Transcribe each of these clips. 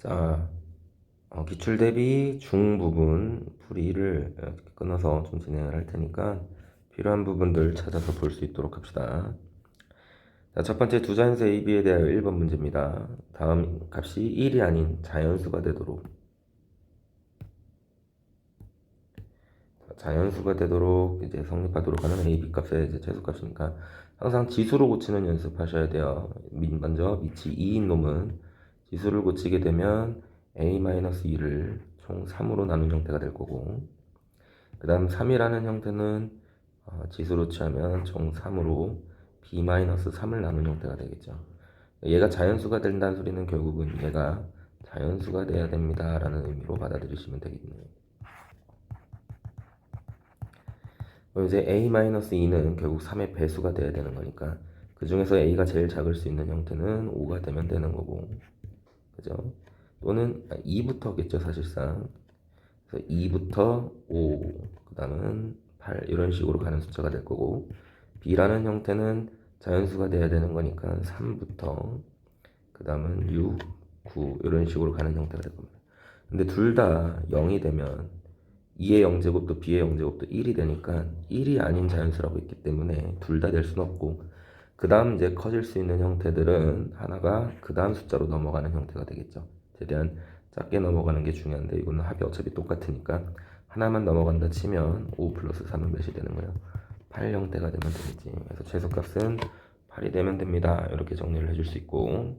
자, 기출 대비 중 부분 풀이를 끊어서 좀 진행을 할 테니까 필요한 부분들 찾아서 볼 수 있도록 합시다. 자, 첫 번째 두 자연수 A, B에 대하여 1번 문제입니다. 다음 값이 1이 아닌 자연수가 되도록 이제 성립하도록 하는 A, B 값의 이제 최소값이니까 항상 지수로 고치는 연습하셔야 돼요. 먼저 밑이 2인 놈은 지수를 고치게 되면 A-2를 총 3으로 나눈 형태가 될 거고, 그 다음 3이라는 형태는 지수로 취하면 총 3으로 B-3을 나눈 형태가 되겠죠. 얘가 자연수가 된다는 소리는 결국은 얘가 자연수가 돼야 됩니다 라는 의미로 받아들이시면 되겠네요. 이제 A-2는 결국 3의 배수가 돼야 되는 거니까 그 중에서 A가 제일 작을 수 있는 형태는 5가 되면 되는 거고, 그죠? 또는 2부터겠죠 사실상. 그래서 2부터 5, 그 다음은 8 이런 식으로 가는 숫자가 될 거고, B라는 형태는 자연수가 돼야 되는 거니까 3부터 그 다음은 6, 9 이런 식으로 가는 형태가 될 겁니다. 근데 둘 다 0이 되면 2의 0제곱도 B의 0제곱도 1이 되니까 1이 아닌 자연수라고 있기 때문에 둘 다 될 수는 없고, 그 다음 이제 커질 수 있는 형태들은 하나가 그 다음 숫자로 넘어가는 형태가 되겠죠. 최대한 작게 넘어가는 게 중요한데 이거는 합이 어차피 똑같으니까 하나만 넘어간다 치면 5 플러스 3은 몇이 되는 거예요? 8 형태가 되면 되겠지. 그래서 최소값은 8이 되면 됩니다. 이렇게 정리를 해줄 수 있고,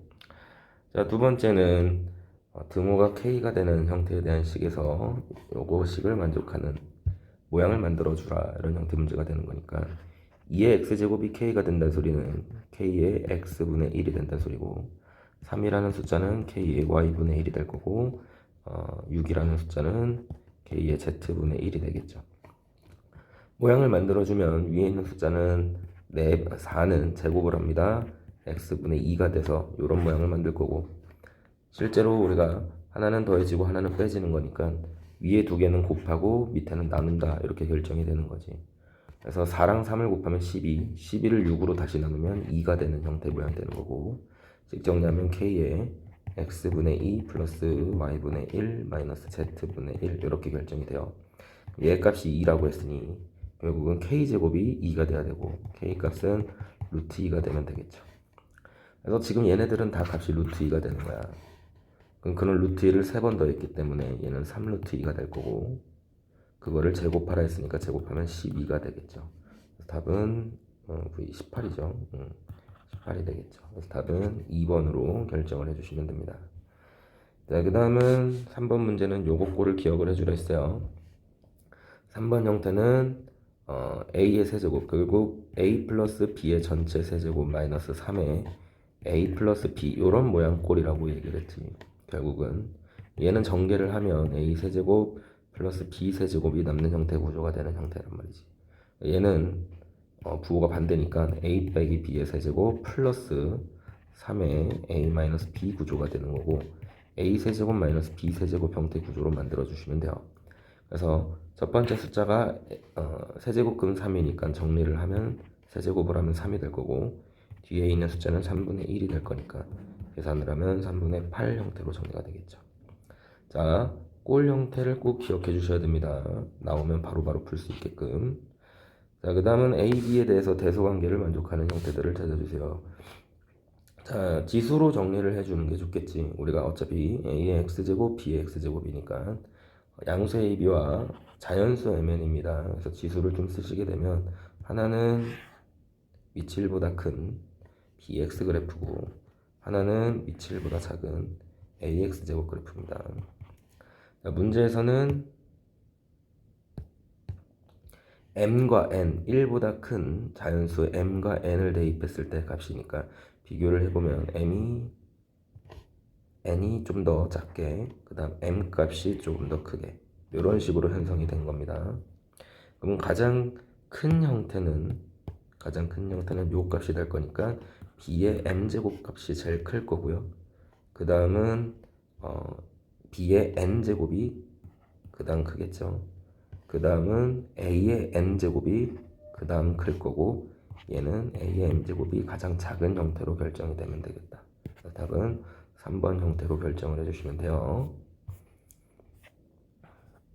자, 두 번째는 등호가 K가 되는 형태에 대한 식에서 요거 식을 만족하는 모양을 만들어 주라 이런 형태 문제가 되는 거니까 2의 x제곱이 k가 된다는 소리는 k의 x분의 1이 된다는 소리고, 3이라는 숫자는 k의 y분의 1이 될 거고, 6이라는 숫자는 k의 z분의 1이 되겠죠. 모양을 만들어주면 위에 있는 숫자는 4는 제곱을 합니다. x분의 2가 돼서 이런 모양을 만들 거고, 실제로 우리가 하나는 더해지고 하나는 빼지는 거니까 위에 두 개는 곱하고 밑에는 나눈다 이렇게 결정이 되는 거지. 그래서 4랑 3을 곱하면 12, 12를 6으로 다시 나누면 2가 되는 형태 모양이 되는 거고, 즉 정리하면 k의 x분의 2 플러스 y분의 1 마이너스 z분의 1 이렇게 결정이 돼요. 얘 값이 2라고 했으니 결국은 k제곱이 2가 돼야 되고 k 값은 루트 2가 되면 되겠죠. 그래서 지금 얘네들은 다 값이 루트 2가 되는 거야. 그럼 그는 루트 2를 3번 더했기 때문에 얘는 3루트 2가 될 거고, 그거를 제곱하라 했으니까 제곱하면 12가 되겠죠. 답은 18이죠. 18이 되겠죠. 그래서 답은 2번으로 결정을 해주시면 됩니다. 자, 그 다음은 3번 문제는 요거 꼴을 기억을 해주라 했어요. 3번 형태는 a의 세제곱, 결국 a 플러스 b의 전체 세제곱 마이너스 3의 a 플러스 b 이런 모양 꼴이라고 얘기를 했지. 결국은 얘는 전개를 하면 a 세제곱 플러스 b 세제곱이 남는 형태 구조가 되는 형태란 말이지. 얘는 부호가 반대니까 a 빼기 b의 세제곱 플러스 3의 a 마이너스 b 구조가 되는 거고, a 세제곱 마이너스 b 세제곱 형태 구조로 만들어 주시면 돼요. 그래서 첫 번째 숫자가 세제곱근 3이니까 정리를 하면 세제곱을 하면 3이 될 거고, 뒤에 있는 숫자는 3분의 1이 될 거니까 계산을 하면 3분의 8 형태로 정리가 되겠죠. 자, 꼴 형태를 꼭 기억해 주셔야 됩니다. 나오면 바로바로 풀 수 있게끔. 자, 그 다음은 A, B에 대해서 대소관계를 만족하는 형태들을 찾아주세요. 자, 지수로 정리를 해주는 게 좋겠지. 우리가 어차피 A의 X제곱, B의 X제곱이니까 양수 A, B와 자연수 MN입니다. 그래서 지수를 좀 쓰시게 되면 하나는 밑이 1보다 큰 BX 그래프고 하나는 밑이 1보다 작은 AX제곱 그래프입니다. 자, 문제에서는 m과 n, 1보다 큰 자연수 m과 n을 대입했을 때 값이니까 비교를 해보면 n이 좀 더 작게, 그 다음 m 값이 조금 더 크게 이런 식으로 형성이 된 겁니다. 그럼 가장 큰 형태는 요 값이 될 거니까 b의 m제곱 값이 제일 클 거고요. 그 다음은 b의 n제곱이 그 다음 크겠죠. 그 다음은 a의 n제곱이 그 다음 클 거고, 얘는 a의 m제곱이 가장 작은 형태로 결정이 되면 되겠다. 답은 3번 형태로 결정을 해주시면 돼요.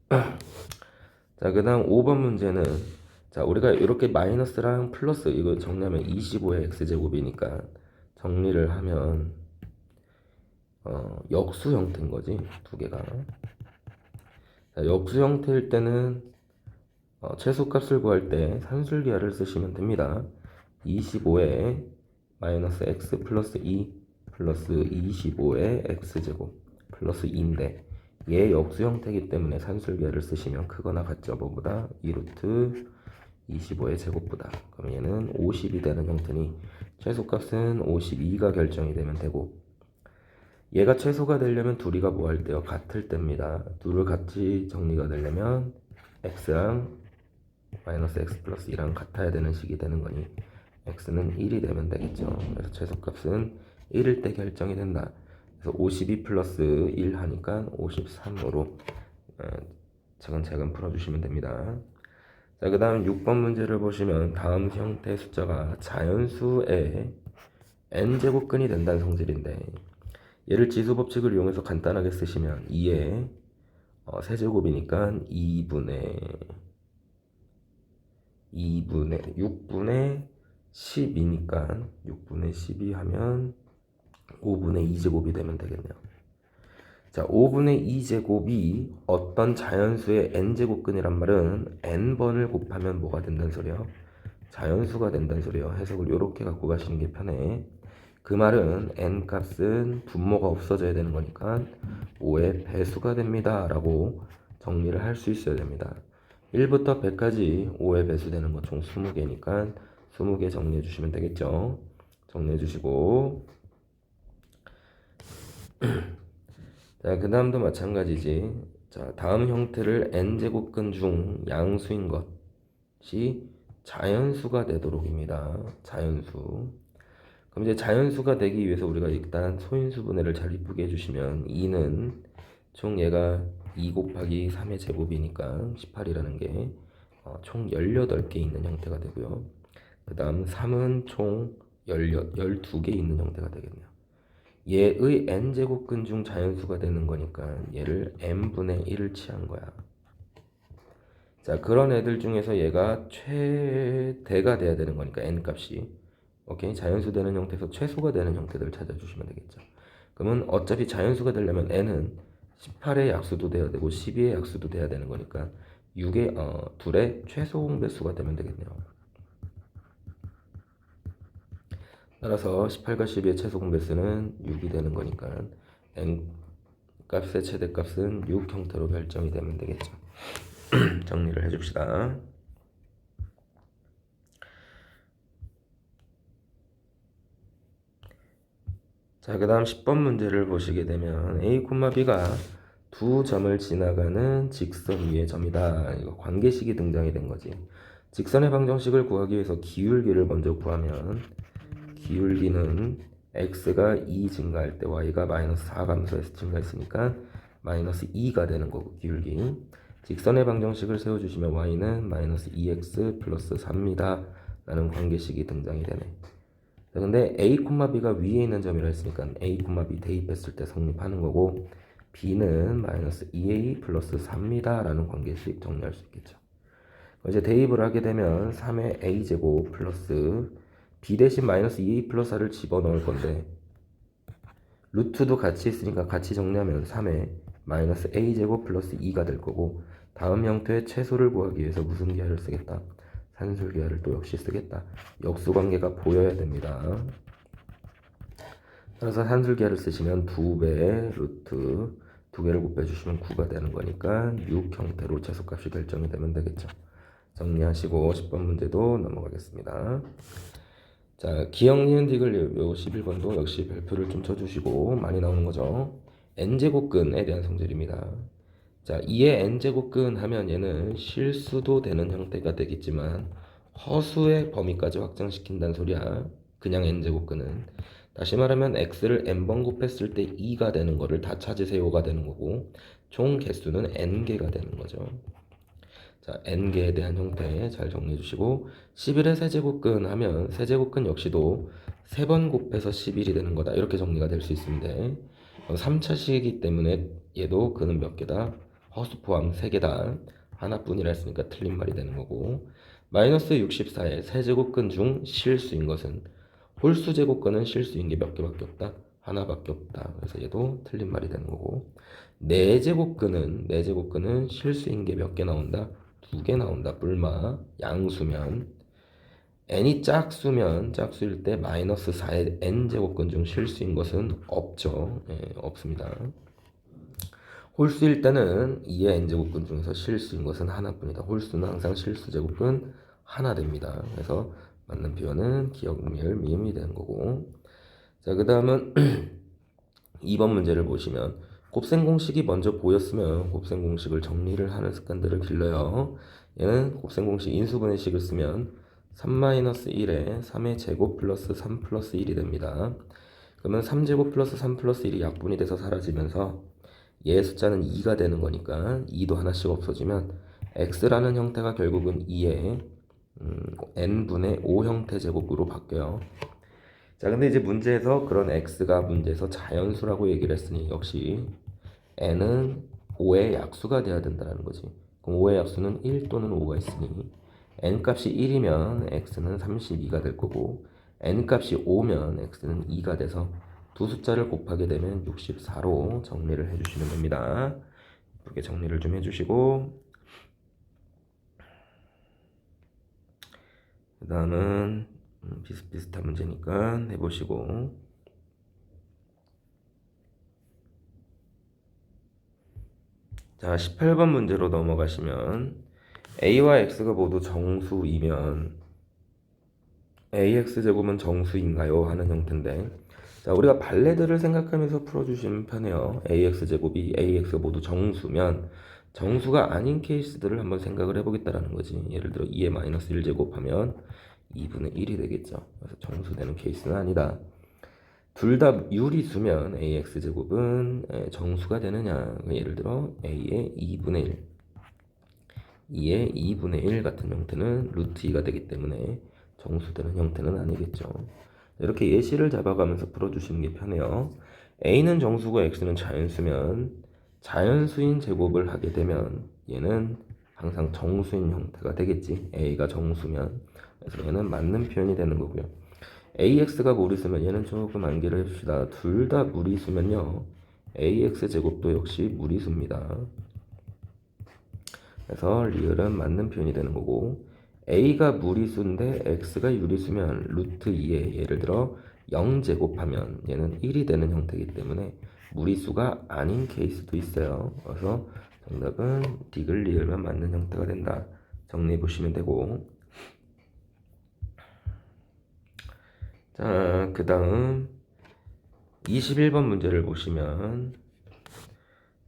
자, 그 다음 5번 문제는, 자, 우리가 이렇게 마이너스랑 플러스 이거 정리하면 25의 x제곱이니까 정리를 하면 역수 형태인 거지, 두 개가. 자, 역수 형태일 때는 최소값을 구할 때 산술기하를 쓰시면 됩니다. 25의 마이너스 x 플러스 2 플러스 25의 x제곱 플러스 2인데 얘 역수 형태이기 때문에 산술기하를 쓰시면 크거나 같죠. 뭐보다 2루트 25의 제곱보다. 그럼 얘는 50이 되는 형태니 최소값은 52가 결정이 되면 되고, 얘가 최소가 되려면 둘이가 뭐 할 때요? 같을 때입니다. 둘을 같이 정리가 되려면 x랑 마이너스 x 플러스 2랑 같아야 되는 식이 되는 거니 x는 1이 되면 되겠죠. 그래서 최소값은 1일 때 결정이 된다. 그래서 52 플러스 1 하니까 53으로 차근차근 풀어주시면 됩니다. 자, 그 다음 6번 문제를 보시면 다음 형태의 숫자가 자연수의 n제곱근이 된다는 성질인데, 얘를 지수법칙을 이용해서 간단하게 쓰시면 2의 세제곱이니까 6분의 10이니까 6분의 12 하면 5분의 2제곱이 되면 되겠네요. 자, 5분의 2제곱이 어떤 자연수의 n제곱근이란 말은 n번을 곱하면 뭐가 된다는 소리요? 자연수가 된다는 소리요. 해석을 이렇게 갖고 가시는 게 편해. 그 말은 n 값은 분모가 없어져야 되는 거니까 5의 배수가 됩니다 라고 정리를 할 수 있어야 됩니다. 1부터 100까지 5의 배수 되는 거 총 20개니까 20개 정리해 주시면 되겠죠. 정리해 주시고 자, 그 다음도 마찬가지지. 자, 다음 형태를 n제곱근 중 양수인 것이 자연수가 되도록입니다. 자연수. 그럼 이제 자연수가 되기 위해서 우리가 일단 소인수분해를 잘 이쁘게 해주시면 2는 총 얘가 2 곱하기 3의 제곱이니까 18이라는 게 총 18개 있는 형태가 되고요. 그 다음 3은 총 12개 있는 형태가 되겠네요. 얘의 n제곱근 중 자연수가 되는 거니까 얘를 n분의 1을 취한 거야. 자, 그런 애들 중에서 얘가 최대가 돼야 되는 거니까 n값이, 오케이, 자연수 되는 형태에서 최소가 되는 형태들을 찾아주시면 되겠죠. 그러면 어차피 자연수가 되려면 n은 18의 약수도 돼야 되고 12의 약수도 돼야 되는 거니까 6의 둘의 최소 공배수가 되면 되겠네요. 따라서 18과 12의 최소 공배수는 6이 되는 거니까 n 값의 최대값은 6 형태로 결정이 되면 되겠죠. 정리를 해줍시다. 자, 그 다음 10번 문제를 보시게 되면 A, B가 두 점을 지나가는 직선 위의 점이다. 이거 관계식이 등장이 된 거지. 직선의 방정식을 구하기 위해서 기울기를 먼저 구하면 기울기는 x가 2 증가할 때 y가 마이너스 4 감소해서 증가했으니까 마이너스 2가 되는 거고, 기울기. 직선의 방정식을 세워주시면 y는 마이너스 2x 플러스 4입니다 라는 관계식이 등장이 되네. 근데 a, b가 위에 있는 점이라 했으니까 a, b 대입했을 때 성립하는 거고, b는 마이너스 2a 플러스 4입니다 라는 관계식 정리할 수 있겠죠. 이제 대입을 하게 되면 3의 a제곱 플러스 b 대신 마이너스 2a 플러스 4를 집어넣을 건데, 루트도 같이 있으니까 같이 정리하면 3의 마이너스 a제곱 플러스 2가 될 거고, 다음 형태의 최소를 구하기 위해서 무슨 기하를 쓰겠다? 산술기하를 또 역시 쓰겠다. 역수관계가 보여야 됩니다. 따라서 산술기하를 쓰시면 2배 루트 2개를 곱해주시면 9가 되는 거니까 6 형태로 최소값이 결정이 되면 되겠죠. 정리하시고 10번 문제도 넘어가겠습니다. 자, 기억, 니은, 디귿 요 11번도 역시 별표를 좀 쳐주시고 많이 나오는 거죠. n제곱근에 대한 성질입니다. 자, 2의 n제곱근 하면 얘는 실수도 되는 형태가 되겠지만 허수의 범위까지 확장시킨다는 소리야. 그냥 n제곱근은. 다시 말하면 x를 n번 곱했을 때 2가 되는 거를 다 찾으세요가 되는 거고, 총 개수는 n개가 되는 거죠. 자, n개에 대한 형태 잘 정리해 주시고, 11의 세제곱근 하면 세제곱근 역시도 3번 곱해서 11이 되는 거다. 이렇게 정리가 될 수 있습니다. 3차식이기 때문에 얘도 그는 몇 개다? 허수 포함 3개다. 하나뿐이라 했으니까 틀린 말이 되는 거고, 마이너스 64의 세제곱근 중 실수인 것은, 홀수 제곱근은 실수인 게 몇 개밖에 없다? 하나밖에 없다. 그래서 얘도 틀린 말이 되는 거고, 네제곱근은 실수인 게 몇 개 나온다? 2개 나온다. 뿔마 양수면, n이 짝수일 때 마이너스 4의 n제곱근 중 실수인 것은 없죠. 없습니다. 홀수일 때는 2의 n제곱근 중에서 실수인 것은 하나뿐이다. 홀수는 항상 실수 제곱근 하나 됩니다. 그래서 맞는 표현은 기억, 미을, 미음이 되는 거고, 자, 그 다음은 2번 문제를 보시면 곱셈 공식이 먼저 보였으면 곱셈 공식을 정리를 하는 습관들을 길러요. 얘는 곱셈 공식 인수분해식을 쓰면 3-1에 3의 제곱 플러스 3 플러스 1이 됩니다. 그러면 3제곱 플러스 3 플러스 1이 약분이 돼서 사라지면서 얘의 숫자는 2가 되는 거니까 2도 하나씩 없어지면 x라는 형태가 결국은 2의 n분의 5 형태 제곱으로 바뀌어요. 자, 근데 이제 문제에서 그런 x가 문제에서 자연수라고 얘기를 했으니 역시 n은 5의 약수가 돼야 된다는 거지. 그럼 5의 약수는 1 또는 5가 있으니 n 값이 1이면 x는 32가 될 거고, n 값이 5면 x는 2가 돼서 두 숫자를 곱하게 되면 64로 정리를 해주시면 됩니다. 이렇게 정리를 좀 해주시고, 그 다음은 비슷비슷한 문제니까 해보시고, 자, 18번 문제로 넘어가시면 a와 x가 모두 정수이면 ax제곱은 정수인가요? 하는 형태인데, 자, 우리가 발레들을 생각하면서 풀어주시면 편해요. ax제곱이 ax가 모두 정수면 정수가 아닌 케이스들을 한번 생각을 해보겠다라는 거지. 예를 들어 2의 마이너스 1제곱 하면 2분의 1이 되겠죠. 그래서 정수되는 케이스는 아니다. 둘 다 유리수면 ax제곱은 정수가 되느냐. 예를 들어 a의 2분의 1, 2의 2분의 1 같은 형태는 루트 2가 되기 때문에 정수되는 형태는 아니겠죠. 이렇게 예시를 잡아가면서 풀어주시는 게 편해요. a는 정수고 x는 자연수면 자연수인 제곱을 하게 되면 얘는 항상 정수인 형태가 되겠지. a가 정수면. 그래서 얘는 맞는 표현이 되는 거고요. ax가 무리수면 얘는 조금 암기를 해봅시다. 둘 다 무리수면요, ax제곱도 역시 무리수입니다. 그래서 리을은 맞는 표현이 되는 거고, a가 무리수인데 x가 유리수면 루트 2에 예를 들어 0제곱하면 얘는 1이 되는 형태이기 때문에 무리수가 아닌 케이스도 있어요. 그래서 정답은 디귿 리을만 맞는 형태가 된다. 정리해 보시면 되고, 자, 그 다음 21번 문제를 보시면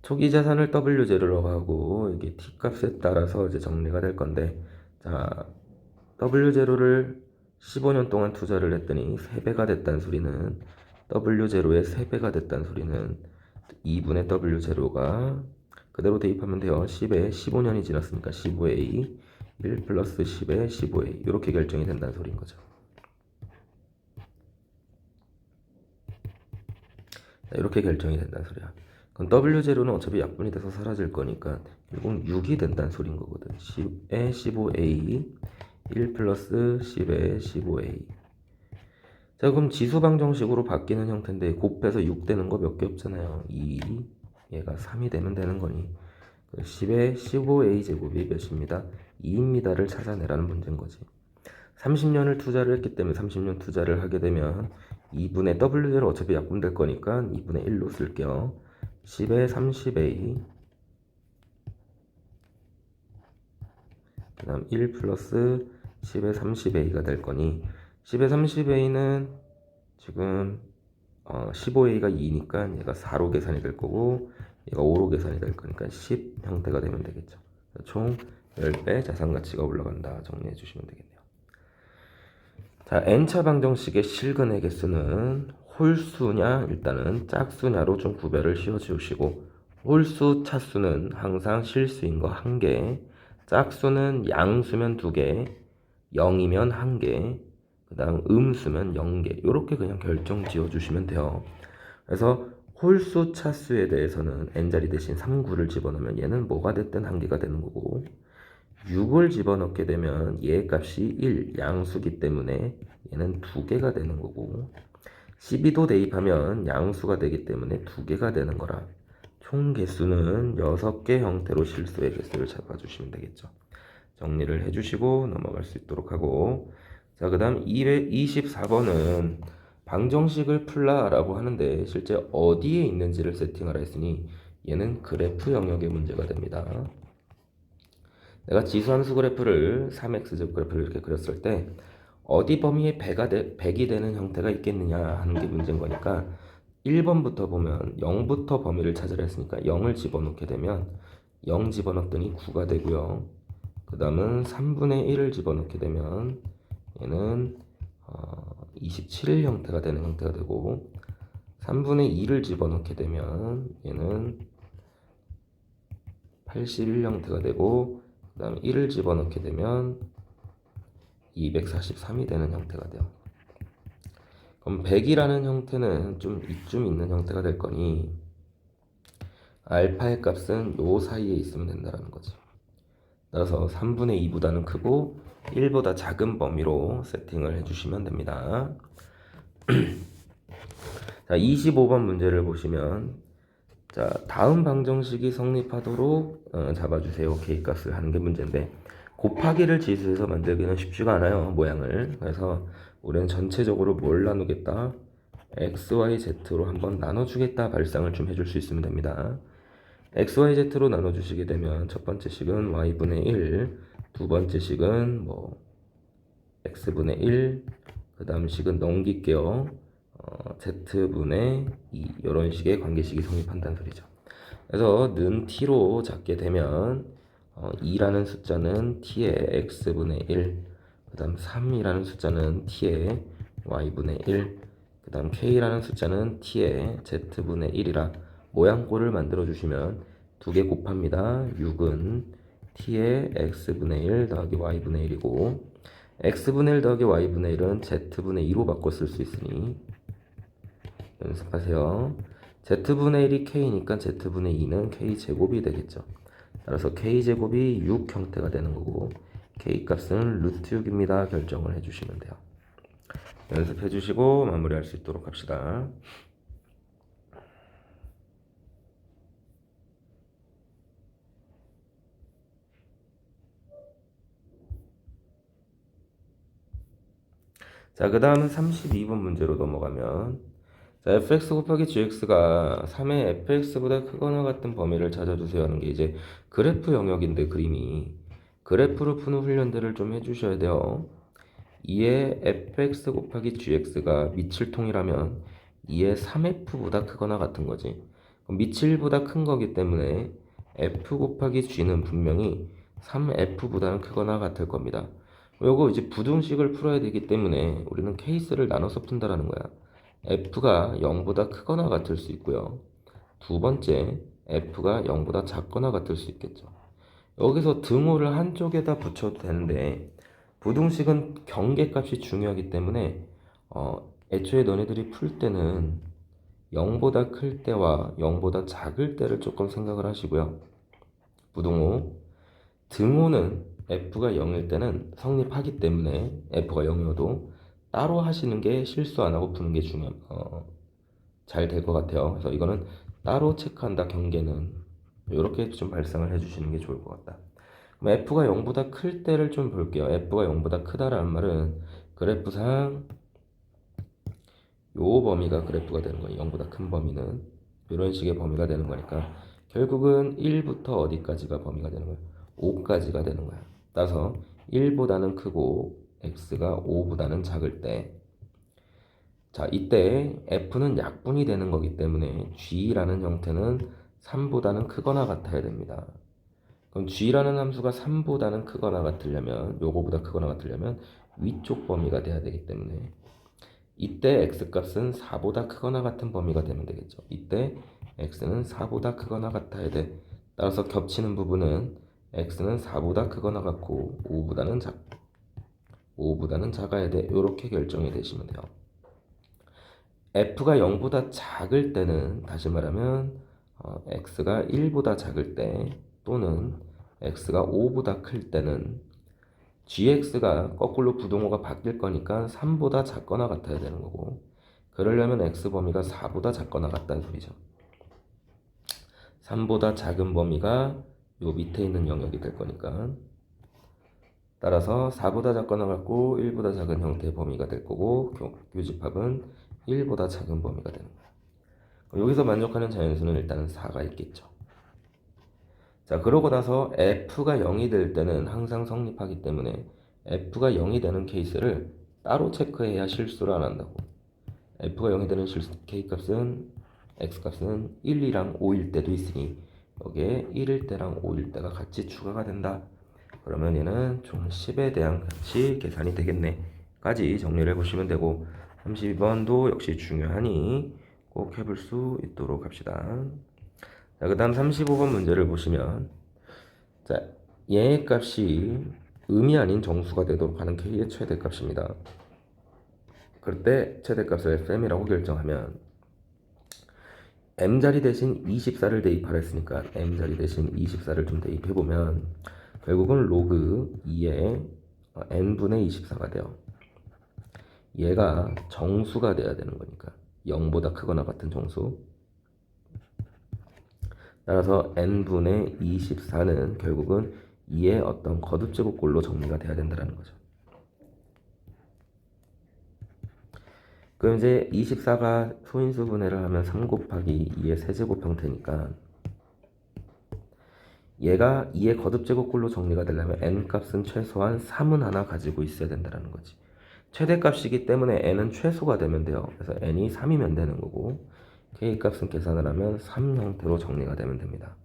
초기 자산을 W제로로 하고 이게 T값에 따라서 이제 정리가 될 건데, 자, W0를 15년 동안 투자를 했더니 3배가 됐다는 소리는 W0의 3배가 됐다는 소리는 2분의 W0가 그대로 대입하면 돼요. 10에 15년이 지났으니까 15A 1 플러스 10에 15A 이렇게 결정이 된다는 소리인 거죠. 자, 이렇게 결정이 된다는 소리야. 그럼 W0는 어차피 약분이 돼서 사라질 거니까 결국 6이 된다는 소리인 거거든. 10에 15A 1 플러스 10에 15A. 자, 그럼 지수방정식으로 바뀌는 형태인데 곱해서 6 되는 거 몇 개 없잖아요. 2, 얘가 3이 되면 되는 거니 10에 15A 제곱이 몇입니다? 2입니다를 찾아내라는 문제인 거지. 30년을 투자를 했기 때문에 30년 투자를 하게 되면 2분의 W0 어차피 약분될 거니까 2분의 1로 쓸게요. 10에 30A 그 다음 1 플러스 10에 30A가 될 거니 10에 30A는 지금 15A가 2니까 얘가 4로 계산이 될 거고 얘가 5로 계산이 될 거니까 10 형태가 되면 되겠죠. 총 10배 자산가치가 올라간다. 정리해 주시면 되겠네요. 자, n차 방정식의 실근의 개수는 홀수냐 일단은 짝수냐로 좀 구별을 씌워 주시고, 홀수 차수는 항상 실수인 거 1개, 짝수는 양수면 2개, 0이면 1개, 그 다음 음수면 0개, 이렇게 그냥 결정 지어 주시면 돼요. 그래서 홀수 차수에 대해서는 n자리 대신 3, 9를 집어넣으면 얘는 뭐가 됐든 한 개가 되는 거고 6을 집어넣게 되면 얘 값이 1, 양수기 때문에 얘는 2개가 되는 거고 12도 대입하면 양수가 되기 때문에 2개가 되는 거라 총 개수는 6개 형태로 실수의 개수를 잡아주시면 되겠죠. 정리를 해주시고 넘어갈 수 있도록 하고 자, 그 다음 224번은 방정식을 풀라라고 하는데 실제 어디에 있는지를 세팅하라 했으니 얘는 그래프 영역의 문제가 됩니다. 내가 지수함수 그래프를 3x제곱 그래프를 이렇게 그렸을 때 어디 범위에 100이 되는 형태가 있겠느냐 하는 게 문제인 거니까 1번부터 보면 0부터 범위를 찾으라 했으니까 0을 집어넣게 되면 0 집어넣더니 9가 되고요. 그 다음은 3분의 1을 집어넣게 되면 얘는 27일 형태가 되는 형태가 되고 3분의 2를 집어넣게 되면 얘는 81 형태가 되고 그 다음 1을 집어넣게 되면 243이 되는 형태가 돼요. 그럼 100이라는 형태는 좀 이쯤 있는 형태가 될 거니 알파의 값은 요 사이에 있으면 된다는 거지. 따라서 3분의 2보다는 크고 1보다 작은 범위로 세팅을 해주시면 됩니다. 자, 25번 문제를 보시면 자, 다음 방정식이 성립하도록 잡아주세요. K값을 하는 게 문제인데 곱하기를 지수에서 만들기는 쉽지가 않아요. 모양을. 그래서 우리는 전체적으로 뭘 나누겠다? X, Y, Z로 한번 나눠주겠다 발상을 좀 해줄 수 있으면 됩니다. X, Y, Z로 나눠주시게 되면 첫 번째 식은 Y분의 1, 두 번째 식은 뭐 X분의 1, 그 다음 식은 넘길게요. Z분의 2 이런 식의 관계식이 성립한다는 소리죠. 그래서 는 t로 잡게 되면 2라는 숫자는 t의 x분의 1, 그 다음 3이라는 숫자는 t의 y분의 1, 그 다음 k라는 숫자는 t의 z분의 1이라 모양꼴을 만들어 주시면 두 개 곱합니다. 6은 t의 x분의 1 더하기 y분의 1이고 x분의 1 더하기 y분의 1은 z분의 2로 바꿔 쓸 수 있으니 연습하세요. z분의 1이 k니까 z분의 2는 k제곱이 되겠죠. 따라서 k제곱이 6 형태가 되는 거고 k값은 루트 6입니다. 결정을 해주시면 돼요. 연습해 주시고 마무리할 수 있도록 합시다. 자, 그 다음은 32번 문제로 넘어가면 자, fx 곱하기 gx가 3의 fx보다 크거나 같은 범위를 찾아주세요 하는 게 이제 그래프 영역인데 그림이 그래프로 푸는 훈련들을 좀 해주셔야 돼요. 2의 fx 곱하기 gx가 밑을 통이라면 2의 3f보다 크거나 같은 거지. 밑이 1보다 큰 거기 때문에 f 곱하기 g는 분명히 3f보다는 크거나 같을 겁니다. 요거 이제 부등식을 풀어야 되기 때문에 우리는 케이스를 나눠서 푼다라는 거야. f가 0보다 크거나 같을 수 있고요. 두 번째, f가 0보다 작거나 같을 수 있겠죠. 여기서 등호를 한쪽에다 붙여도 되는데 부등식은 경계값이 중요하기 때문에 애초에 너네들이 풀 때는 0보다 클 때와 0보다 작을 때를 조금 생각을 하시고요. 부등호 등호는 f가 0일 때는 성립하기 때문에 f가 0이어도 따로 하시는 게 실수 안 하고 푸는 게 잘 될 것 같아요. 그래서 이거는 따로 체크한다 경계는 이렇게 좀 발상을 해주시는 게 좋을 것 같다. 그럼 f가 0보다 클 때를 좀 볼게요. f가 0보다 크다라는 말은 그래프상 요 범위가 그래프가 되는 거예요. 0보다 큰 범위는 이런 식의 범위가 되는 거니까 결국은 1부터 어디까지가 범위가 되는 거예요? 5까지가 되는 거야. 따라서 1보다는 크고 x가 5보다는 작을 때 자, 이때 f는 약분이 되는 거기 때문에 g라는 형태는 3보다는 크거나 같아야 됩니다. 그럼 g라는 함수가 3보다는 크거나 같으려면 요거보다 크거나 같으려면 위쪽 범위가 돼야 되기 때문에 이때 x값은 4보다 크거나 같은 범위가 되면 되겠죠. 이때 x는 4보다 크거나 같아야 돼. 따라서 겹치는 부분은 x는 4보다 크거나 같고 5보다는 작아야 돼. 이렇게 결정이 되시면 돼요. f가 0보다 작을 때는 다시 말하면 x가 1보다 작을 때 또는 x가 5보다 클 때는 gx가 거꾸로 부동호가 바뀔 거니까 3보다 작거나 같아야 되는 거고 그러려면 x 범위가 4보다 작거나 같다는 소리죠. 3보다 작은 범위가 요 밑에 있는 영역이 될 거니까 따라서 4보다 작거나 같고 1보다 작은 형태의 범위가 될 거고 교집합은 1보다 작은 범위가 되는 거예요. 여기서 만족하는 자연수는 일단은 4가 있겠죠. 자, 그러고 나서 f가 0이 될 때는 항상 성립하기 때문에 f가 0이 되는 케이스를 따로 체크해야 실수를 안 한다고. f가 0이 되는 k값은 x값은 1, 2랑 5일 때도 있으니 여기에 1일 때랑 5일 때가 같이 추가가 된다. 그러면 얘는 총 10에 대한 같이 계산이 되겠네 까지 정리를 해보시면 되고 32번도 역시 중요하니 꼭 해볼 수 있도록 합시다. 자, 그 다음 35번 문제를 보시면 자, 얘의 값이 음이 아닌 정수가 되도록 하는 k의 최대값입니다. 그럴 때 최대값을 fm이라고 결정하면 m자리 대신 24를 대입하라 했으니까 m자리 대신 24를 좀 대입해보면 결국은 로그 2의 n분의 24가 돼요. 얘가 정수가 돼야 되는 거니까 0보다 크거나 같은 정수. 따라서 n분의 24는 결국은 2의 어떤 거듭제곱꼴로 정리가 돼야 된다는 거죠. 그럼 이제 24가 소인수 분해를 하면 3 곱하기 2의 세제곱 형태니까 얘가 2의 거듭제곱꼴로 정리가 되려면 n값은 최소한 3은 하나 가지고 있어야 된다는 거지. 최대값이기 때문에 n은 최소가 되면 돼요. 그래서 n이 3이면 되는 거고 k값은 계산을 하면 3 형태로 정리가 되면 됩니다.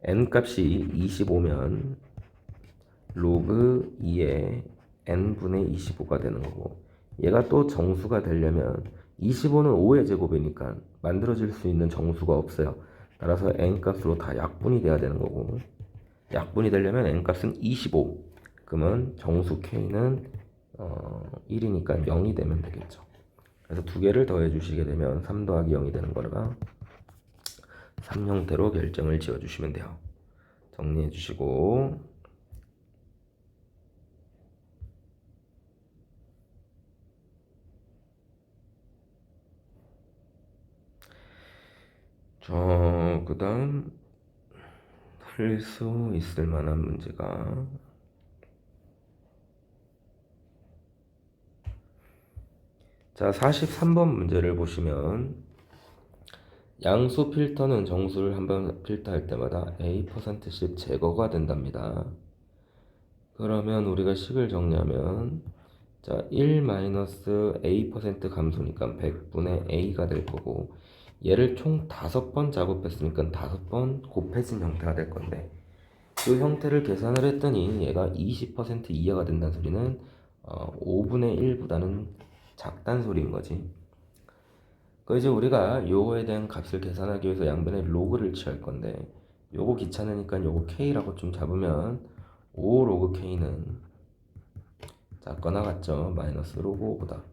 n값이 25면 로그 2의 n분의 25가 되는 거고 얘가 또 정수가 되려면 25는 5의 제곱이니까 만들어질 수 있는 정수가 없어요. 따라서 n값으로 다 약분이 돼야 되는 거고 약분이 되려면 n값은 25 그러면 정수 k는 1이니까 0이 되면 되겠죠. 그래서 두 개를 더해 주시게 되면 3 더하기 0이 되는 거라 3 형태로 결정을 지어 주시면 돼요. 정리해 주시고 그 다음 풀 수 있을 만한 문제가 자 43번 문제를 보시면 양수 필터는 정수를 한번 필터할 때마다 a%씩 제거가 된답니다. 그러면 우리가 식을 정리하면 자 1-a% 감소니까 100분의 a가 될 거고 얘를 총 5번 작업했으니까 5번 곱해진 형태가 될 건데 그 형태를 계산을 했더니 얘가 20% 이하가 된다는 소리는 5분의 1보다는 작단 소리인 거지. 그 이제 우리가 요거에 대한 값을 계산하기 위해서 양변에 로그를 취할 건데 요거 귀찮으니까 요거 k라고 좀 잡으면 5 로그 k는 작거나 같죠. 마이너스 로그 5보다.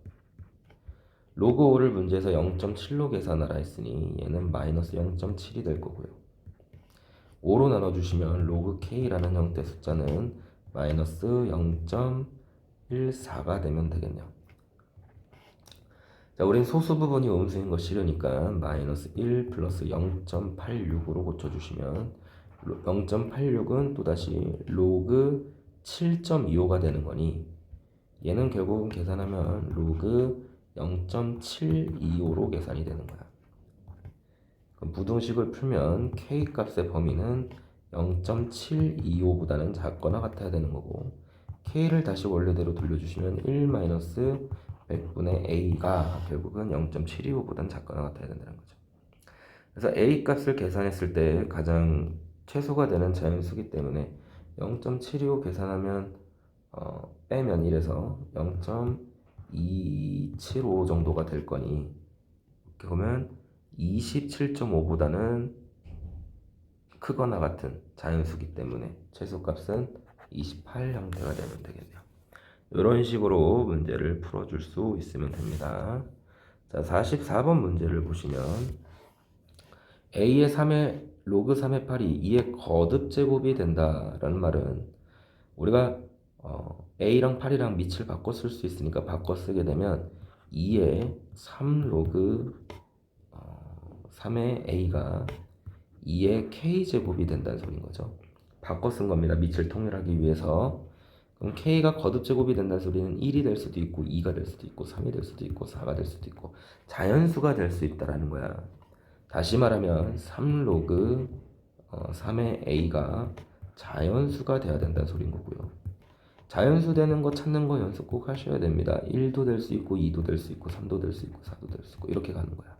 로그 5를 문제에서 0.7로 계산하라 했으니 얘는 마이너스 0.7이 될 거고요. 5로 나눠주시면 로그 k라는 형태 숫자는 마이너스 0.14가 되면 되겠네요. 자, 우린 소수 부분이 음수인 거 싫으니까 마이너스 1 플러스 0.86으로 고쳐주시면 0.86은 또다시 로그 7.25가 되는 거니 얘는 결국은 계산하면 로그 0.725로 계산이 되는 거야. 그럼 부등식을 풀면 k값의 범위는 0.725보다는 작거나 같아야 되는 거고 k를 다시 원래대로 돌려주시면 1-100분의 a가 결국은 0.725보다는 작거나 같아야 된다는 거죠. 그래서 a 값을 계산했을 때 가장 최소가 되는 자연수기 때문에 0.725 계산하면 빼면 1에서 0.275 정도가 될 거니 이렇게 보면 27.5보다는 크거나 같은 자연수기 때문에 최소값은 28 형태가 되면 되겠네요. 이런 식으로 문제를 풀어줄 수 있으면 됩니다. 자, 44번 문제를 보시면 a의 3의 로그 3의 8이 2의 거듭 제곱이 된다라는 말은 우리가 a랑 8이랑 밑을 바꿔 쓸 수 있으니까 바꿔 쓰게 되면 2의 3 로그 3의 a가 2의 k제곱이 된다는 소리인 거죠. 바꿔 쓴 겁니다. 밑을 통일하기 위해서. 그럼 k가 거듭제곱이 된다는 소리는 1이 될 수도 있고 2가 될 수도 있고 3이 될 수도 있고 4가 될 수도 있고 자연수가 될 수 있다라는 거야. 다시 말하면 3 로그 3의 a가 자연수가 돼야 된다는 소리인 거고요. 자연수 되는 거 찾는 거 연습 꼭 하셔야 됩니다. 1도 될 수 있고 2도 될 수 있고 3도 될 수 있고 4도 될 수 있고 이렇게 가는 거야.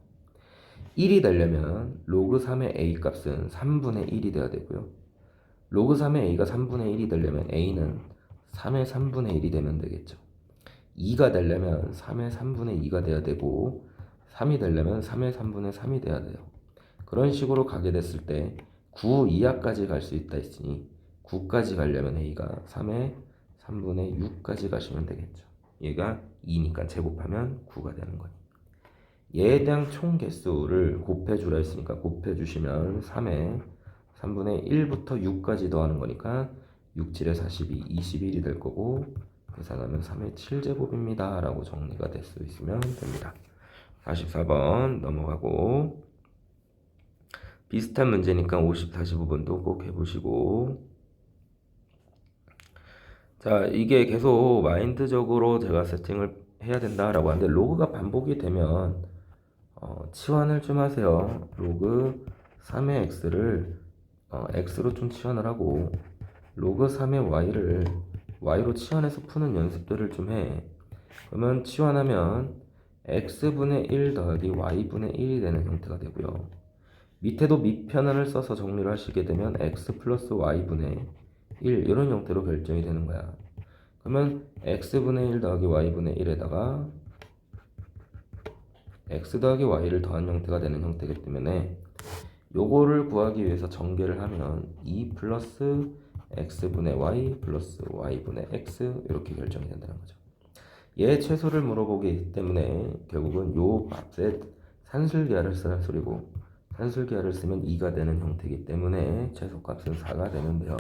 1이 되려면 로그 3의 a 값은 3분의 1이 돼야 되고요. 로그 3의 a가 3분의 1이 되려면 a는 3의 3분의 1이 되면 되겠죠. 2가 되려면 3의 3분의 2가 돼야 되고 3이 되려면 3의 3분의 3이 돼야 돼요. 그런 식으로 가게 됐을 때 9 이하까지 갈 수 있다 했으니 9까지 가려면 a가 3의 3분의 6까지 가시면 되겠죠. 얘가 2니까 제곱하면 9가 되는 거니. 얘에 대한 총 개수를 곱해주라 했으니까 곱해주시면 3의 3분의 1부터 6까지 더하는 거니까 6, 7에 42, 21이 될 거고 계산하면 3의 7제곱입니다 라고 정리가 될 수 있으면 됩니다. 44번 넘어가고 비슷한 문제니까 50, 45번도 꼭 해보시고 자 이게 계속 마인드적으로 제가 세팅을 해야 된다라고 하는데 로그가 반복이 되면 치환을 좀 하세요. 로그 3의 x를 x로 좀 치환을 하고 로그 3의 y를 y로 치환해서 푸는 연습들을 좀 해. 그러면 치환하면 x분의 1 더하기 y분의 1이 되는 형태가 되고요. 밑에도 밑편을 써서 정리를 하시게 되면 x 플러스 y분의 1 이런 형태로 결정이 되는 거야. 그러면 x분의 1 더하기 y분의 1에다가 x 더하기 y를 더한 형태가 되는 형태이기 때문에 요거를 구하기 위해서 전개를 하면 2 플러스 x분의 y 플러스 y분의 x 이렇게 결정이 된다는 거죠. 얘 최소를 물어보기 때문에 결국은 요 값에 산술기하를 쓰라는 소리고 산술기하를 쓰면 2가 되는 형태이기 때문에 최소값은 4가 되면 돼요.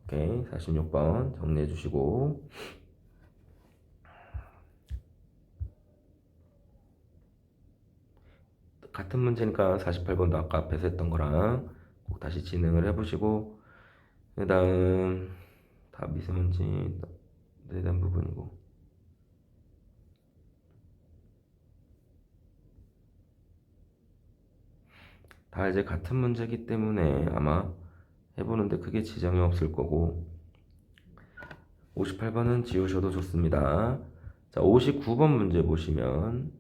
오케이, 46번 정리해 주시고 같은 문제니까 48번도 아까 앞에서 했던 거랑 꼭 다시 진행을 해보시고 그 다음 다 미세먼지에 대한 부분이고 다 이제 같은 문제이기 때문에 아마 해보는데 크게 지장이 없을 거고 58번은 지우셔도 좋습니다. 자 59번 문제 보시면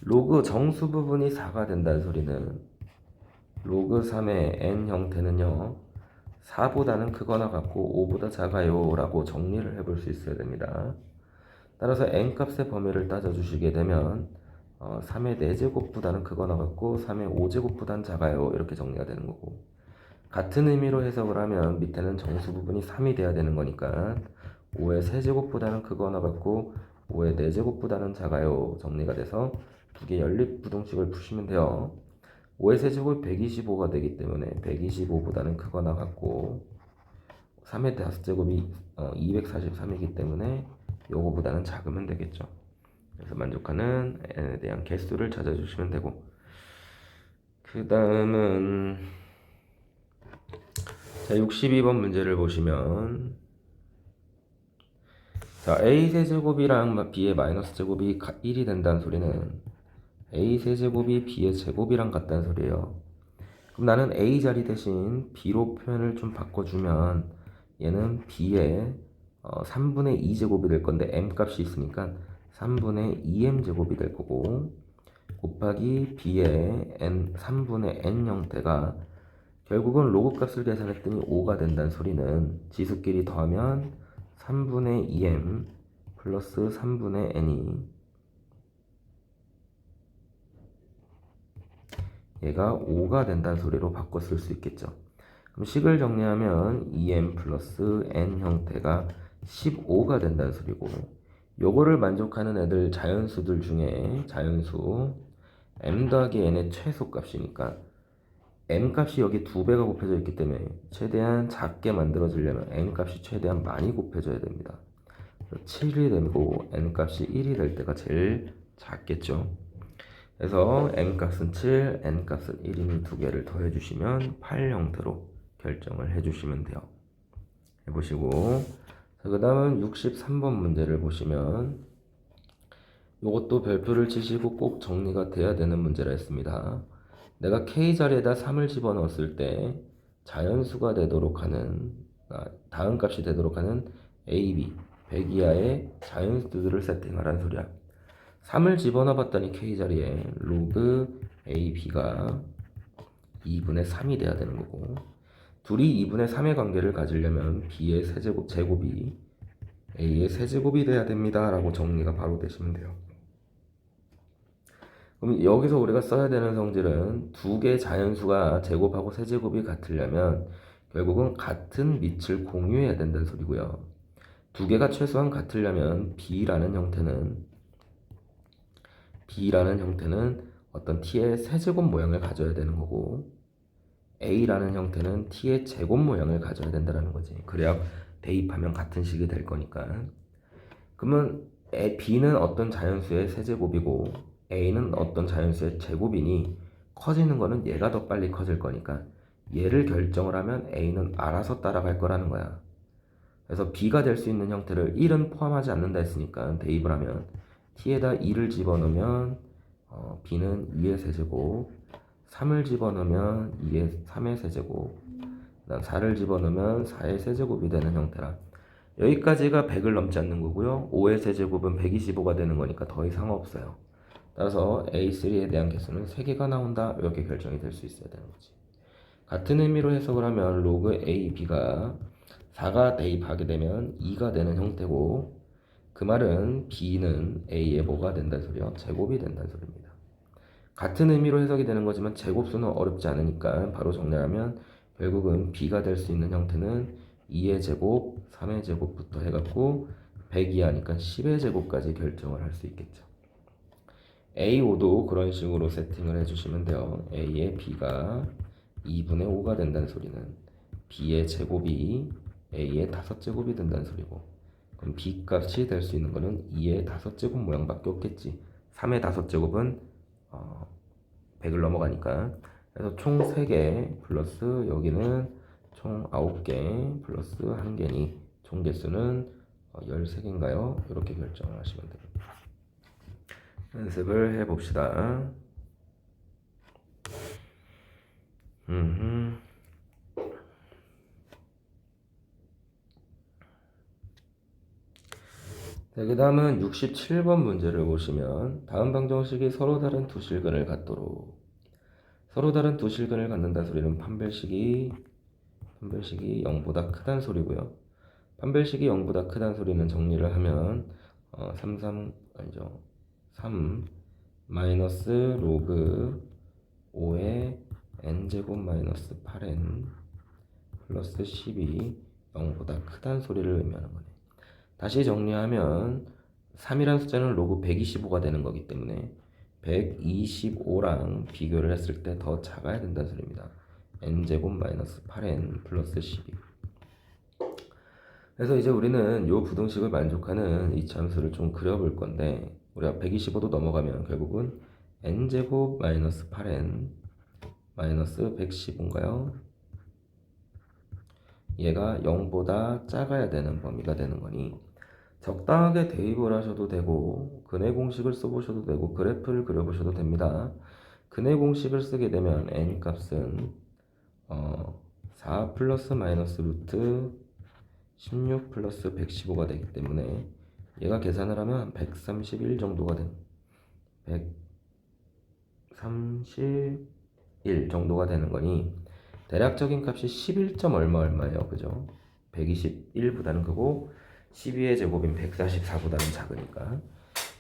로그 정수 부분이 4가 된다는 소리는 로그 3의 n 형태는요 4보다는 크거나 같고 5보다 작아요 라고 정리를 해볼 수 있어야 됩니다. 따라서 n 값의 범위를 따져주시게 되면 3의 4제곱보다는 크거나 같고 3의 5제곱보다는 작아요 이렇게 정리가 되는 거고 같은 의미로 해석을 하면 밑에는 정수 부분이 3이 돼야 되는 거니까 5의 세제곱보다는 크거나 같고 5의 4제곱보다는 작아요 정리가 돼서 두 개 연립부등식을 푸시면 돼요. 5의 세제곱이 125가 되기 때문에 125보다는 크거나 같고 3의 5제곱이 243이기 때문에 요거보다는 작으면 되겠죠. 그래서 만족하는 n에 대한 개수를 찾아주시면 되고 그 다음은 자 62번 문제를 보시면 자 a 세제곱이랑 b의 마이너스 제곱이 1이 된다는 소리는 a 세제곱이 b의 제곱이랑 같다는 소리예요. 그럼 나는 a 자리 대신 b로 표현을 좀 바꿔주면 얘는 b의 3분의 2제곱이 될 건데 m 값이 있으니까 3분의 2m 제곱이 될 거고 곱하기 b의 n 3분의 n 형태가 결국은 로그 값을 계산했더니 5가 된다는 소리는 지수끼리 더하면 3분의 2m 플러스 3분의 n이 얘가 5가 된다는 소리로 바꿔 쓸 수 있겠죠. 그럼 식을 정리하면 2m 플러스 n 형태가 15가 된다는 소리고 요거를 만족하는 애들 자연수들 중에 자연수 m 더하기 n의 최소값이니까 m 값이 여기 2배가 곱해져 있기 때문에 최대한 작게 만들어지려면 n 값이 최대한 많이 곱해져야 됩니다. 7이 되고 n 값이 1이 될 때가 제일 작겠죠. 그래서 m 값은 7, n 값은 1이니 두 개를 더해 주시면 8 형태로 결정을 해 주시면 돼요. 해보시고, 그 다음은 63번 문제를 보시면 이것도 별표를 치시고 꼭 정리가 돼야 되는 문제라 했습니다. 내가 k 자리에다 3을 집어넣었을 때 자연수가 되도록 하는 다음 값이 되도록 하는 a, b 100 이하의 자연수들을 세팅하라는 소리야. 3을 집어넣어 봤더니 k 자리에 로그 a, b가 2분의 3이 돼야 되는 거고, 둘이 2분의 3의 관계를 가지려면 b의 세제곱 제곱이 a의 세제곱이 돼야 됩니다 라고 정리가 바로 되시면 돼요. 그럼 여기서 우리가 써야 되는 성질은 두 개의 자연수가 제곱하고 세제곱이 같으려면 결국은 같은 밑을 공유해야 된다는 소리고요. 두 개가 최소한 같으려면 B라는 형태는 어떤 T의 세제곱 모양을 가져야 되는 거고, A라는 형태는 T의 제곱 모양을 가져야 된다는 거지. 그래야 대입하면 같은 식이 될 거니까. 그러면 B는 어떤 자연수의 세제곱이고 A는 어떤 자연수의 제곱이니 커지는 거는 얘가 더 빨리 커질 거니까 얘를 결정을 하면 A는 알아서 따라갈 거라는 거야. 그래서 B가 될 수 있는 형태를 1은 포함하지 않는다 했으니까 대입을 하면 T에다 2를 집어넣으면 B는 2의 세제곱, 3을 집어넣으면 2의 3의 세제곱, 그다음 4를 집어넣으면 4의 세제곱이 되는 형태라. 여기까지가 100을 넘지 않는 거고요. 5의 세제곱은 125가 되는 거니까 더 이상 없어요. 따라서 A3에 대한 개수는 3개가 나온다. 이렇게 결정이 될 수 있어야 되는 거지. 같은 의미로 해석을 하면 로그 A, B가 4가 대입하게 되면 2가 되는 형태고, 그 말은 B는 A의 뭐가 된다는 소리요? 제곱이 된다는 소리입니다. 같은 의미로 해석이 되는 거지만 제곱수는 어렵지 않으니까 바로 정리하면 결국은 B가 될 수 있는 형태는 2의 제곱, 3의 제곱부터 해갖고 100 이하니까 10의 제곱까지 결정을 할 수 있겠죠. A5도 그런 식으로 세팅을 해주시면 돼요. A의 B가 2분의 5가 된다는 소리는 B의 제곱이 A의 5제곱이 된다는 소리고, 그럼 B 값이 될 수 있는 거는 2의 5제곱 모양밖에 없겠지. 3의 5제곱은 100을 넘어가니까. 그래서 총 3개 플러스 여기는 총 9개 플러스 1개니 총 개수는 13개인가요? 이렇게 결정을 하시면 됩니다. 연습을 해봅시다. 자, 그 다음은 67번 문제를 보시면 다음 방정식이 서로 다른 두 실근을 갖도록, 서로 다른 두 실근을 갖는다 소리는 판별식이 0보다 크단 소리고요. 판별식이 0보다 크단 소리는 정리를 하면 3 마이너스 로그 5의 n제곱 마이너스 8n 플러스 10이 0보다 크단 소리를 의미하는 거네. 다시 정리하면 3이라는 숫자는 로그 125가 되는 거기 때문에 125랑 비교를 했을 때 더 작아야 된다는 소리입니다. n제곱 마이너스 8n 플러스 12. 그래서 이제 우리는 이 부등식을 만족하는 이차함수를 좀 그려볼 건데, 우리가 125도 넘어가면 결국은 n제곱 마이너스 8n 마이너스 115인가요? 얘가 0보다 작아야 되는 범위가 되는 거니 적당하게 대입을 하셔도 되고 근해 공식을 써보셔도 되고 그래프를 그려보셔도 됩니다. 근해 공식을 쓰게 되면 n 값은 4 플러스 마이너스 루트 16 플러스 115가 되기 때문에 얘가 계산을 하면 131 정도가 된 131 정도가 되는 거니 대략적인 값이 11점 얼마예요. 그죠? 121보다는 크고 12의 제곱인 144보다는 작으니까.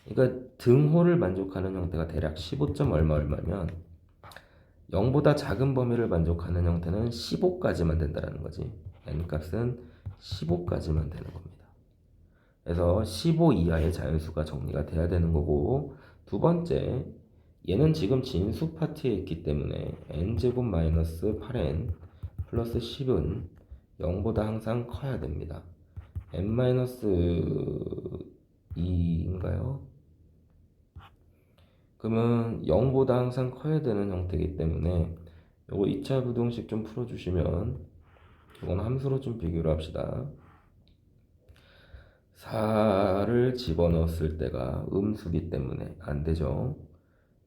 그러니까 등호를 만족하는 형태가 대략 15점 얼마면 0보다 작은 범위를 만족하는 형태는 15까지만 된다는 거지. n 값은 15까지만 되는 겁니다. 그래서 15 이하의 자연수가 정리가 돼야 되는 거고, 두 번째, 얘는 지금 진수 파트에 있기 때문에 n제곱 마이너스 8n 플러스 10은 0보다 항상 커야 됩니다. n 마이너스 2인가요? 그러면 0보다 항상 커야 되는 형태이기 때문에 요거 2차 부등식 좀 풀어주시면, 이건 함수로 좀 비교를 합시다. 4를 집어넣었을 때가 음수기 때문에 안 되죠.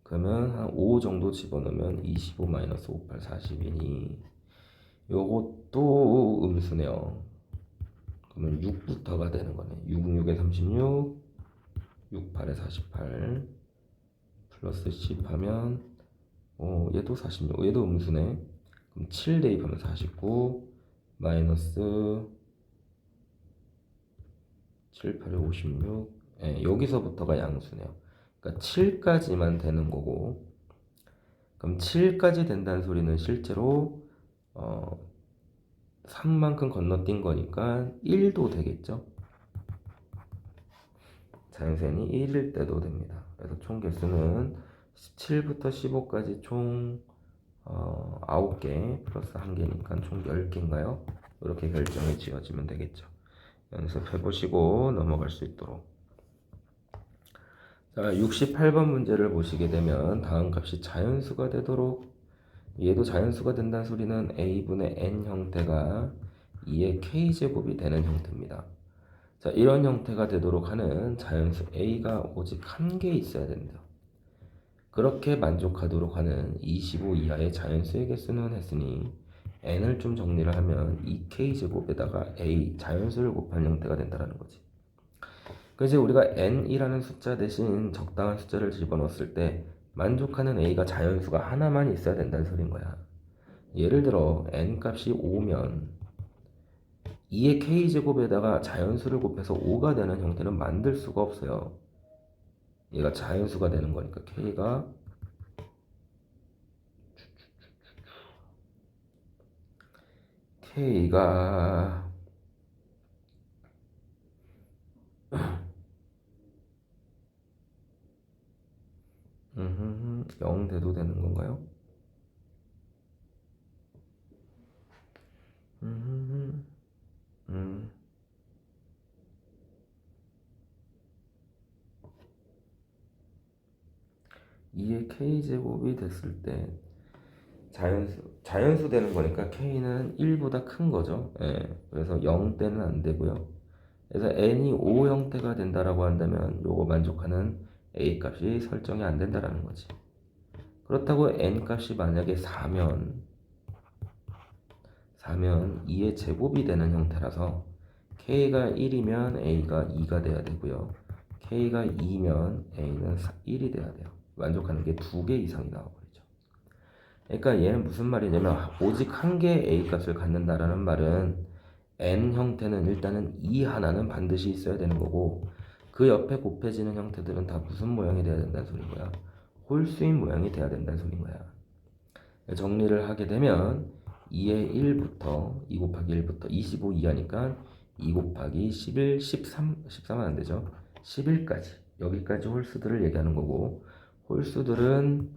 그러면 한 5 정도 집어넣으면 25 마이너스 5, 8, 40이니 요것도 음수네요. 그러면 6부터가 되는 거네. 6, 6에 36, 6, 8에 48 플러스 10 하면 얘도 46, 얘도 음수네. 그럼 7 대입하면 49 마이너스 7, 8에 56. 예, 여기서부터가 양수네요. 그러니까 7까지만 되는 거고, 그럼 7까지 된다는 소리는 실제로 3만큼 건너뛴 거니까 1도 되겠죠. 자연수는 1일 때도 됩니다. 그래서 총 개수는 17부터 15까지 총 9개 플러스 1개니까 총 10개인가요? 이렇게 결정이 지어지면 되겠죠. 연습해보시고 넘어갈 수 있도록. 자, 68번 문제를 보시게 되면 다음 값이 자연수가 되도록, 얘도 자연수가 된다는 소리는 a분의 n 형태가 2의 k제곱이 되는 형태입니다. 자, 이런 형태가 되도록 하는 자연수 a가 오직 한 개 있어야 됩니다. 그렇게 만족하도록 하는 25 이하의 자연수의 개수는 했으니 n을 좀 정리를 하면 2k제곱에다가 a 자연수를 곱한 형태가 된다는 거지. 그래서 우리가 n이라는 숫자 대신 적당한 숫자를 집어넣었을 때 만족하는 a가 자연수가 하나만 있어야 된다는 소린 거야. 예를 들어 n 값이 5면 2의 k제곱에다가 자연수를 곱해서 5가 되는 형태는 만들 수가 없어요. 얘가 자연수가 되는 거니까 K가 0 돼도 되는 건가요? 2의 k제곱이 됐을 때 자연수 되는 거니까 k는 1보다 큰 거죠. 예, 그래서 0대는 안 되고요. 그래서 n이 5 형태가 된다라고 한다면 요거 만족하는 a 값이 설정이 안 된다라는 거지. 그렇다고 n 값이 만약에 4면 2의 제곱이 되는 형태라서 k가 1이면 a가 2가 돼야 되고요. k가 2면 a는 1이 돼야 돼요. 만족하는 게 2개 이상이 나와버리죠. 그러니까 얘는 무슨 말이냐면 오직 한 개의 a 값을 갖는다라는 말은 n 형태는 일단은 2 하나는 반드시 있어야 되는 거고, 그 옆에 곱해지는 형태들은 다 무슨 모양이 돼야 된다는 소린 거야? 홀수인 모양이 돼야 된다는 소린 거야. 정리를 하게 되면 2의 1부터 2 곱하기 1부터 25 이하니까 2 곱하기 11, 13은 안 되죠. 11까지 여기까지 홀수들을 얘기하는 거고, 홀수들은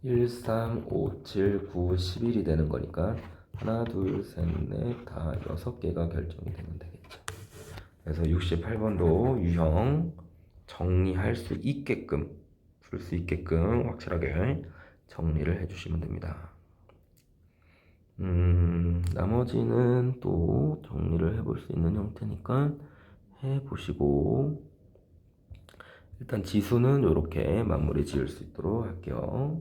1, 3, 5, 7, 9, 11이 되는 거니까 하나, 둘, 셋, 넷, 다 6개가 결정이 되면 되겠죠. 그래서 68번도 유형 정리할 수 있게끔, 풀 수 있게끔 확실하게 정리를 해주시면 됩니다. 나머지는 또 정리를 해볼 수 있는 형태니까 해보시고, 일단 지수는 이렇게 마무리 지을 수 있도록 할게요.